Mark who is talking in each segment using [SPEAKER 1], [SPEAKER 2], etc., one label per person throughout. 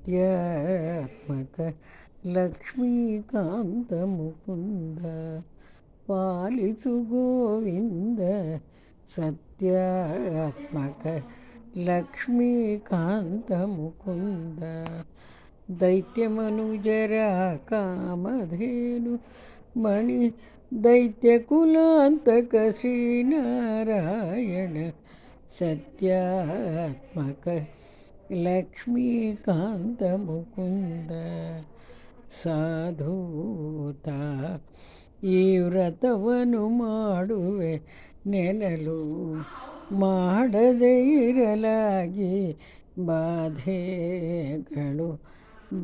[SPEAKER 1] సత్యాత్మక Lakshmikanta Mukunda polish Govinda సత్యాత్మక Lakshmikanta Mukunda దైత్యమనుజరా Kamadhenu మణి దైత్యకులాంతక శ్రీనారాయణ సత్యాత్మక లక్ష్మీకాంత ముకుంద ಸಾಧೂತ ಈ ವ್ರತವನ್ನು ಮಾಡುವೆ ನೆನಲು ಮಾಡದೇ ಇರಲಾಗಿ ಬಾಧೆಗಳು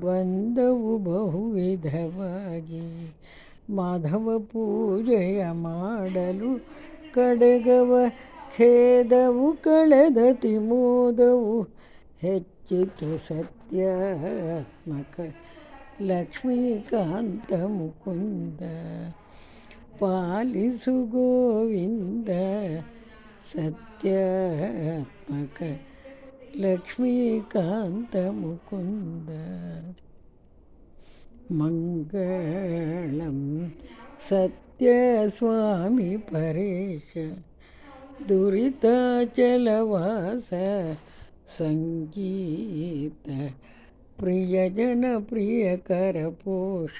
[SPEAKER 1] ಬಂದವು ಬಹುವಿಧವಾಗಿ ಮಾಧವ ಪೂಜೆಯ ಮಾಡಲು ಕಡೆಗವ ಖೇದವು ಕಳೆದ ತಿಮೋದವು ಹೆಚ್ಚಿತು ಸತ್ಯಾತ್ಮಕ ಲಕ್ಷ್ಮೀಕಾಂತ ಮುಕುಂದ ಪಾಲಿಸು ಗೋವಿಂದ ಸತ್ಯಾತ್ಮಕ ಲಕ್ಷ್ಮೀಕಾಂತ ಮುಕುಂದ ಮಂಗಳಂ ಸತ್ಯ ಸ್ವಾಮಿ ಪರೇಶ ದುರಿತಾಚಲವಾಸ ಸಂಗೀತ ಪ್ರಿಯಜನ ಪ್ರಿಯಕರ ಪೋಷ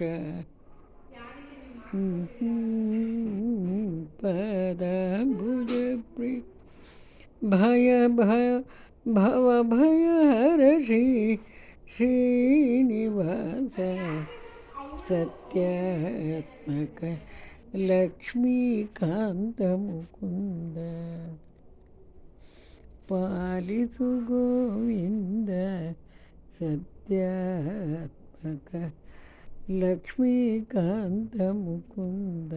[SPEAKER 1] ಪದಾಂಬುಜ ಪ್ರಿಯ ಭಯ ಭಯ ಭವ ಭಯ ಹರ ಶ್ರೀನಿವಾಸ ಸತ್ಯಾತ್ಮಕ ಲಕ್ಷ್ಮೀಕಾಂತ ಮುಕುಂದ ಪಾಲಿಸು ಗೋವಿಂದ ಸತ್ಯಾತ್ಮಕ ಲಕ್ಷ್ಮೀಕಾಂತ ಮುಕುಂದ.